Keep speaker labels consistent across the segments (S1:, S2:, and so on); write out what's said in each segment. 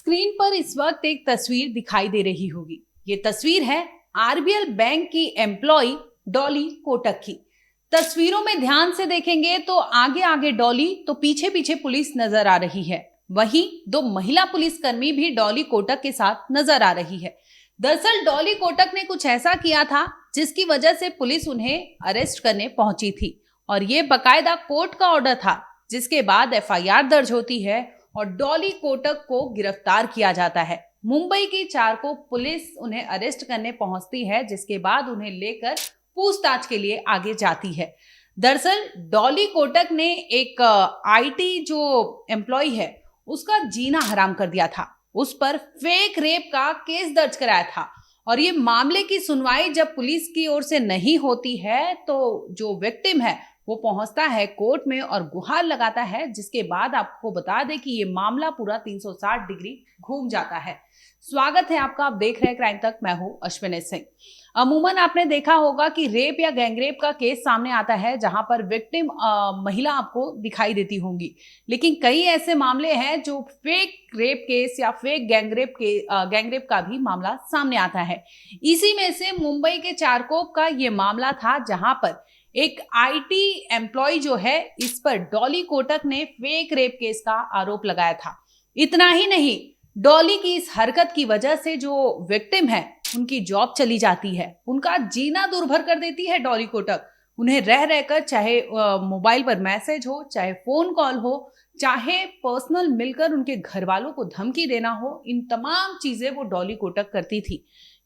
S1: Screen पर इस वक्त एक तस्वीर दिखाई दे रही होगी। ये तस्वीर है आरबीएल बैंक की एम्प्लॉय डॉली कोटक की। तस्वीरों में ध्यान से देखेंगे तो आगे आगे डॉली तो पीछे पीछे पुलिस नजर आ रही है। वहीं दो महिला पुलिसकर्मी भी डॉली कोटक के साथ नजर आ रही है। दरअसल डॉली कोटक ने कुछ ऐसा किया था जिसकी वजह से पुलिस उन्हें अरेस्ट करने पहुंची थी और ये बकायदा कोर्ट का ऑर्डर था, जिसके बाद एफआईआर दर्ज होती है और डॉली कोटक को गिरफ्तार किया जाता है। मुंबई की चारकोप पुलिस उन्हें अरेस्ट करने पहुंचती है, जिसके बाद उन्हें लेकर पूछताछ के लिए आगे जाती है। दरअसल डॉली कोटक ने एक आईटी जो एम्प्लॉय है उसका जीना हराम कर दिया था, उस पर फेक रेप का केस दर्ज कराया था और ये मामले की सुनवाई जब पुलिस की ओर से नहीं होती है तो जो विक्टिम है वो पहुंचता है कोर्ट में और गुहार लगाता है, जिसके बाद आपको बता दें कि ये मामला पूरा 360 डिग्री घूम जाता है। स्वागत है आपका, आप देख रहे हैं क्राइम तक। मैं हूं अश्विनी सिंह। अमूमन आपने देखा होगा कि रेप या गैंगरेप का केस सामने आता है जहां पर विक्टिम महिला आपको दिखाई देती होंगी, लेकिन कई ऐसे मामले हैं जो फेक रेप केस या फेक गैंगरेप का भी मामला सामने आता है। इसी में से मुंबई के चारकोप का ये मामला था जहां पर एक आईटी एम्प्लॉय जो है इस पर डॉली कोटक ने फेक रेप केस का आरोप लगाया था। इतना ही नहीं, डॉली की इस हरकत की वजह से जो विक्टिम है उनकी जॉब चली जाती है, उनका जीना दुर्भर कर देती है डॉली कोटक। उन्हें रह रहकर चाहे मोबाइल पर मैसेज हो, चाहे फोन कॉल हो, चाहे पर्सनल मिलकर उनके घर वालों को धमकी देना हो, इन तमाम चीजें वो डॉली कोटक करती थी।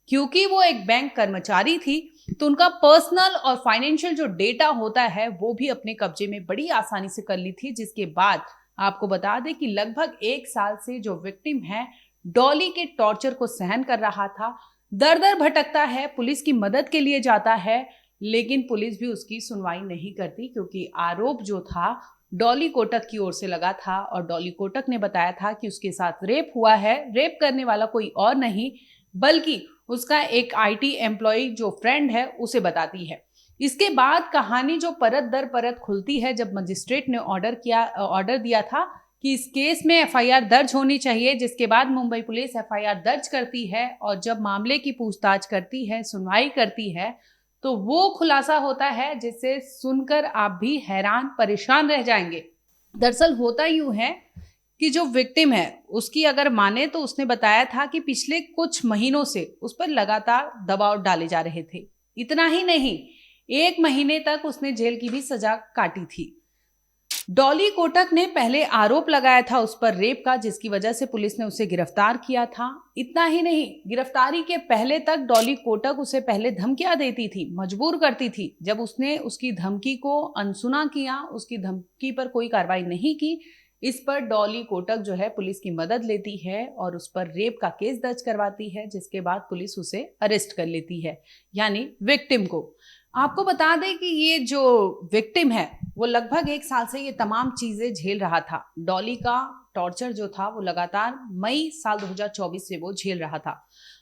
S1: क्योंकि वो एक बैंक कर्मचारी थी तो उनका पर्सनल और फाइनेंशियल जो डेटा होता है वो भी अपने कब्जे में बड़ी आसानी से कर ली थी, जिसके बाद आपको बता दें कि लगभग 1 साल से जो विक्टिम है डॉली के टॉर्चर को सहन कर रहा था। दर दर भटकता है, पुलिस की मदद के लिए जाता है, लेकिन पुलिस भी उसकी सुनवाई नहीं करती क्योंकि आरोप जो था डॉली कोटक की ओर से लगा था और डॉली कोटक ने बताया था कि उसके साथ रेप हुआ है। रेप करने वाला कोई और नहीं बल्कि उसका एक आईटी एम्प्लॉय जो फ्रेंड है उसे बताती है। इसके बाद कहानी जो परत दर परत खुलती है जब मजिस्ट्रेट ने ऑर्डर दिया था कि इस केस में एफआईआर दर्ज होनी चाहिए, जिसके बाद मुंबई पुलिस एफआईआर दर्ज करती है और जब मामले की पूछताछ करती है, सुनवाई करती है, तो वो खुलासा होता है जिसे सुनकर आप भी हैरान परेशान रह जाएंगे। दरअसल होता यूं है कि जो विक्टिम है उसकी अगर माने तो उसने बताया था कि पिछले कुछ महीनों से उस पर लगातार दबाव डाले जा रहे थे। इतना ही नहीं, 1 महीने तक उसने जेल की भी सजा काटी थी। डॉली कोटक ने पहले आरोप लगाया था उस पर रेप का, जिसकी वजह से पुलिस ने उसे गिरफ्तार किया था। इतना ही नहीं, गिरफ्तारी के पहले तक डॉली कोटक उसे पहले धमकियां देती थी, मजबूर करती थी। जब उसने उसकी धमकी को अनसुना किया, उसकी धमकी पर कोई कार्रवाई नहीं की, इस पर डॉली कोटक जो है पुलिस की मदद लेती है और उस पर रेप का केस दर्ज करवाती है, जिसके बाद पुलिस उसे अरेस्ट कर लेती है, यानी विक्टिम को। आपको बता दें कि ये जो विक्टिम है वो लगभग 1 साल से ये तमाम चीजें झेल रहा था। डॉली का टॉर्चर जो था वो लगातार मई साल 2024 से वो झेल रहा था।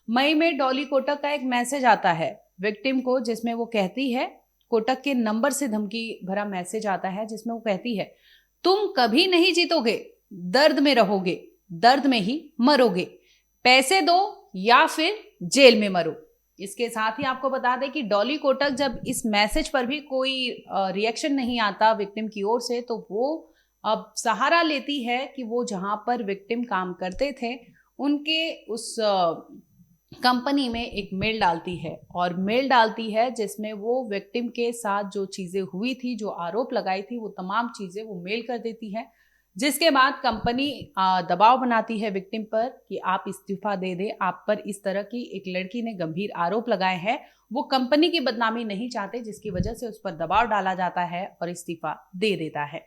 S1: मई में डॉली कोटक का एक मैसेज आता है विक्टिम को, जिसमें वो कहती है, कोटक के नंबर से धमकी भरा मैसेज आता है जिसमें वो कहती है, तुम कभी नहीं जीतोगे, दर्द में रहोगे, दर्द में ही मरोगे, पैसे दो या फिर जेल में मरो। इसके साथ ही आपको बता दें कि डॉली कोटक जब इस मैसेज पर भी कोई रिएक्शन नहीं आता विक्टिम की ओर से, तो वो अब सहारा लेती है कि वो जहां पर विक्टिम काम करते थे उनके उस कंपनी में एक मेल डालती है और मेल डालती है जिसमें वो विक्टिम के साथ जो चीज़ें हुई थी, जो आरोप लगाई थी, वो तमाम चीज़ें वो मेल कर देती है। जिसके बाद कंपनी दबाव बनाती है विक्टिम पर कि आप इस्तीफा दे दें, आप पर इस तरह की एक लड़की ने गंभीर आरोप लगाए हैं। वो कंपनी की बदनामी नहीं चाहते, जिसकी वजह से उस पर दबाव डाला जाता है और इस्तीफा दे देता है।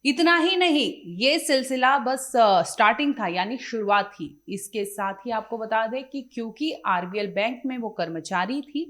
S1: इतना ही नहीं, ये सिलसिला बस स्टार्टिंग था, यानी शुरुआत थी। इसके साथ ही आपको बता दें कि क्योंकि आरबीएल बैंक में वो कर्मचारी थी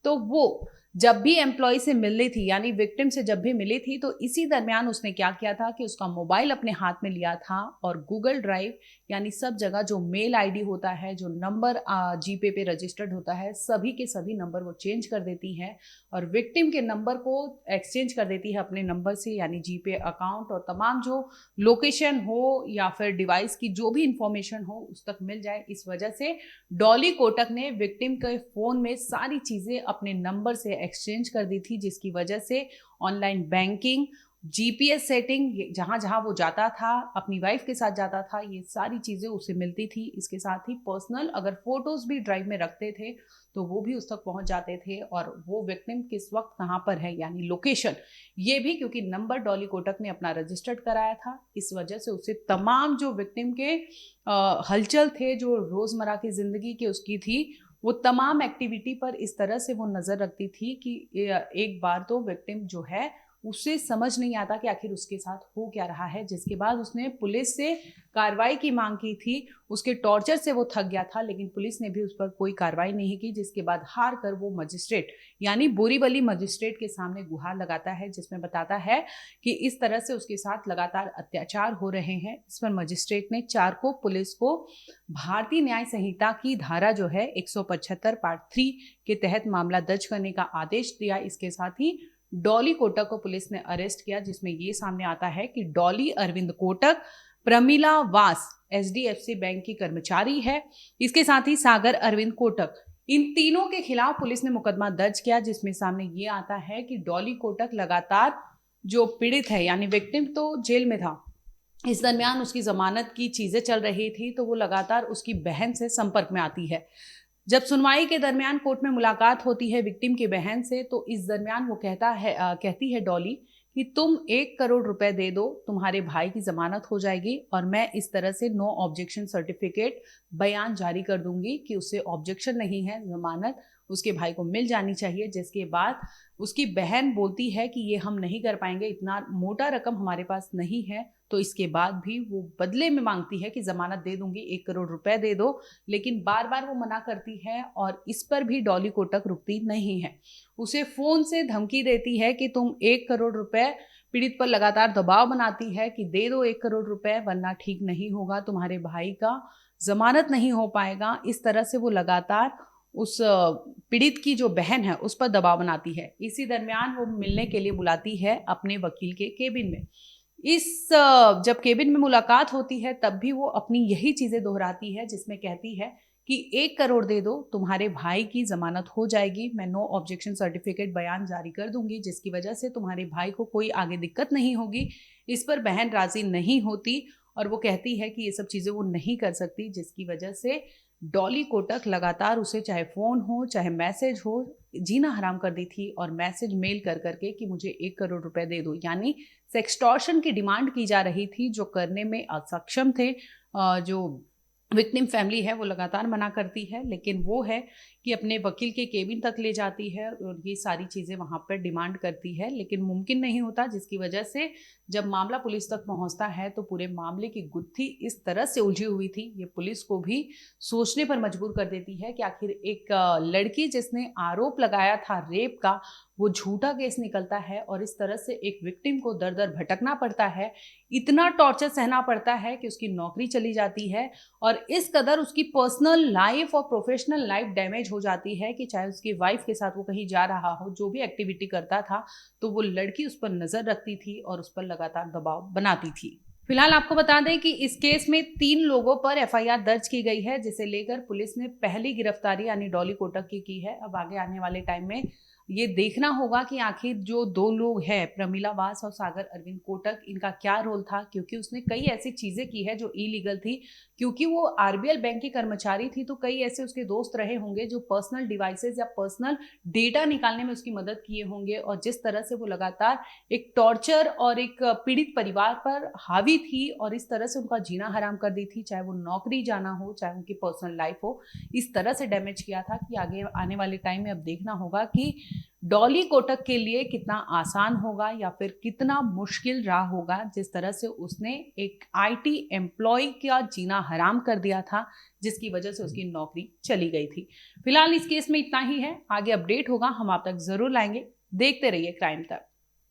S1: तो वो जब भी एम्प्लॉय से मिलनी थी, यानी विक्टिम से जब भी मिली थी, तो इसी दरमियान उसने क्या किया था कि उसका मोबाइल अपने हाथ में लिया था और गूगल ड्राइव यानी सब जगह जो मेल आईडी होता है, जो नंबर जीपे पे रजिस्टर्ड होता है, सभी के सभी नंबर वो चेंज कर देती है और विक्टिम के नंबर को एक्सचेंज कर देती है अपने नंबर से, यानी जीपे अकाउंट, और तमाम जो लोकेशन हो या फिर डिवाइस की जो भी इंफॉर्मेशन हो उस तक मिल जाए। इस वजह से डॉली कोटक ने विक्टिम के फ़ोन में सारी चीज़ें अपने नंबर से एक्सचेंज कर दी थी, जिसकी वजह से ऑनलाइन बैंकिंग, जीपीएस सेटिंग, जहाँ जहाँ वो जाता था, अपनी वाइफ के साथ जाता था, ये सारी चीज़ें उसे मिलती थी। इसके साथ ही पर्सनल अगर फोटोज़ भी ड्राइव में रखते थे तो वो भी उस तक पहुंच जाते थे, और वो विक्टिम किस वक्त कहाँ पर है यानी लोकेशन, ये भी, क्योंकि नंबर डॉली कोटक ने अपना रजिस्टर्ड कराया था। इस वजह से उसे तमाम जो विक्टिम के हलचल थे, जो रोज़मर्रा की ज़िंदगी की उसकी थी, वो तमाम एक्टिविटी पर इस तरह से वो नज़र रखती थी कि एक बार तो विक्टिम जो है उसे समझ नहीं आता कि आखिर उसके साथ हो क्या रहा है, जिसके बाद उसने पुलिस से कार्रवाई की मांग की थी। उसके टॉर्चर से वो थक गया था, लेकिन पुलिस ने भी उस पर कोई कार्रवाई नहीं की, जिसके बाद हार कर वो मजिस्ट्रेट यानी बोरीवली मजिस्ट्रेट के सामने गुहार लगाता है, जिसमें बताता है कि इस तरह से उसके साथ लगातार अत्याचार हो रहे हैं। इस पर मजिस्ट्रेट ने 4 को पुलिस को भारतीय न्याय संहिता की धारा जो है 175 पार्ट 3 के तहत मामला दर्ज करने का आदेश दिया। इसके साथ ही डॉली कोटक को पुलिस ने अरेस्ट किया, जिसमें ये सामने आता है कि डॉली अरविंद कोटक प्रमिला वास एचडीएफसी बैंक की कर्मचारी है। इसके साथ ही सागर अरविंद कोटक, इन तीनों के खिलाफ पुलिस ने मुकदमा दर्ज किया, जिसमें सामने ये आता है कि डॉली कोटक लगातार जो पीड़ित है यानी विक्टिम तो जेल में था, इस दरमियान उसकी जमानत की चीजें चल रही थी, तो वो लगातार उसकी बहन से संपर्क में आती है। जब सुनवाई के दरमियान कोर्ट में मुलाकात होती है विक्टिम की बहन से, तो इस दरमियान वो कहती है डॉली कि तुम 1 करोड़ रुपए दे दो, तुम्हारे भाई की जमानत हो जाएगी और मैं इस तरह से नो ऑब्जेक्शन सर्टिफिकेट बयान जारी कर दूंगी कि उससे ऑब्जेक्शन नहीं है, जमानत उसके भाई को मिल जानी चाहिए। जिसके बाद उसकी बहन बोलती है कि ये हम नहीं कर पाएंगे, इतना मोटा रकम हमारे पास नहीं है। तो इसके बाद भी वो बदले में मांगती है कि जमानत दे दूंगी, 1 करोड़ रुपए दे दो, लेकिन बार बार वो मना करती है और इस पर भी डॉली कोटक रुकती नहीं है। उसे फोन से धमकी देती है कि तुम 1 करोड़ रुपए, पीड़ित पर लगातार दबाव बनाती है कि दे दो 1 करोड़ रुपए वरना ठीक नहीं होगा, तुम्हारे भाई का जमानत नहीं हो पाएगा। इस तरह से वो लगातार उस पीड़ित की जो बहन है उस पर दबाव बनाती है। इसी दरमियान वो मिलने के लिए बुलाती है अपने वकील के केबिन में। जब केबिन में मुलाकात होती है तब भी वो अपनी यही चीजें दोहराती है, जिसमें कहती है कि 1 करोड़ दे दो, तुम्हारे भाई की जमानत हो जाएगी, मैं नो ऑब्जेक्शन सर्टिफिकेट बयान जारी कर दूंगी, जिसकी वजह से तुम्हारे भाई को कोई आगे दिक्कत नहीं होगी। इस पर बहन राजी नहीं होती और वो कहती है कि ये सब चीज़ें वो नहीं कर सकती, जिसकी वजह से डॉली कोटक लगातार उसे चाहे फ़ोन हो चाहे मैसेज हो जीना हराम कर दी थी, और मैसेज मेल कर करके कि मुझे 1 करोड़ रुपए दे दो, यानी सेक्सटॉर्शन की डिमांड की जा रही थी, जो करने में असक्षम थे। जो विक्टिम फैमिली है वो लगातार मना करती है, लेकिन वो है कि अपने वकील के केबिन तक ले जाती है और ये सारी चीज़ें वहाँ पर डिमांड करती है, लेकिन मुमकिन नहीं होता, जिसकी वजह से जब मामला पुलिस तक पहुँचता है तो पूरे मामले की गुत्थी इस तरह से उलझी हुई थी, ये पुलिस को भी सोचने पर मजबूर कर देती है कि आखिर एक लड़की जिसने आरोप लगाया था रेप का, वो झूठा केस निकलता है और इस तरह से एक विक्टिम को दर दर भटकना पड़ता है, इतना टॉर्चर सहना पड़ता है कि उसकी नौकरी चली जाती है और इस कदर उसकी पर्सनल लाइफ और प्रोफेशनल लाइफ डैमेज हो जाती है कि चाहे उसकी वाइफ के साथ वो कहीं जा रहा हो, जो भी एक्टिविटी करता था, तो वो लड़की उस पर नजर रखती थी और उस पर लगातार दबाव बनाती थी। फिलहाल आपको बता दें कि इस केस में 3 लोगों पर एफआईआर दर्ज की गई है, जिसे लेकर पुलिस ने पहली गिरफ्तारी यानी डॉली कोटक की है। अब आगे आने वाले टाइम में ये देखना होगा कि आखिर जो 2 लोग हैं, प्रमिला वास और सागर अरविंद कोटक, इनका क्या रोल था, क्योंकि उसने कई ऐसी चीज़ें की है जो इलीगल थी। क्योंकि वो आरबीएल बैंक की कर्मचारी थी, तो कई ऐसे उसके दोस्त रहे होंगे जो पर्सनल डिवाइसेस या पर्सनल डेटा निकालने में उसकी मदद किए होंगे, और जिस तरह से वो लगातार एक टॉर्चर और एक पीड़ित परिवार पर हावी थी और इस तरह से उनका जीना हराम कर दी थी, चाहे वो नौकरी जाना हो चाहे उनकी पर्सनल लाइफ हो, इस तरह से डैमेज किया था कि आगे आने वाले टाइम में अब देखना होगा कि डॉली कोटक के लिए कितना आसान होगा या फिर कितना मुश्किल रहा होगा, जिस तरह से उसने एक आईटी एम्प्लॉय का जीना हराम कर दिया था, जिसकी वजह से उसकी नौकरी चली गई थी। फिलहाल इस केस में इतना ही है, आगे अपडेट होगा हम आप तक जरूर लाएंगे। देखते रहिए क्राइम तक।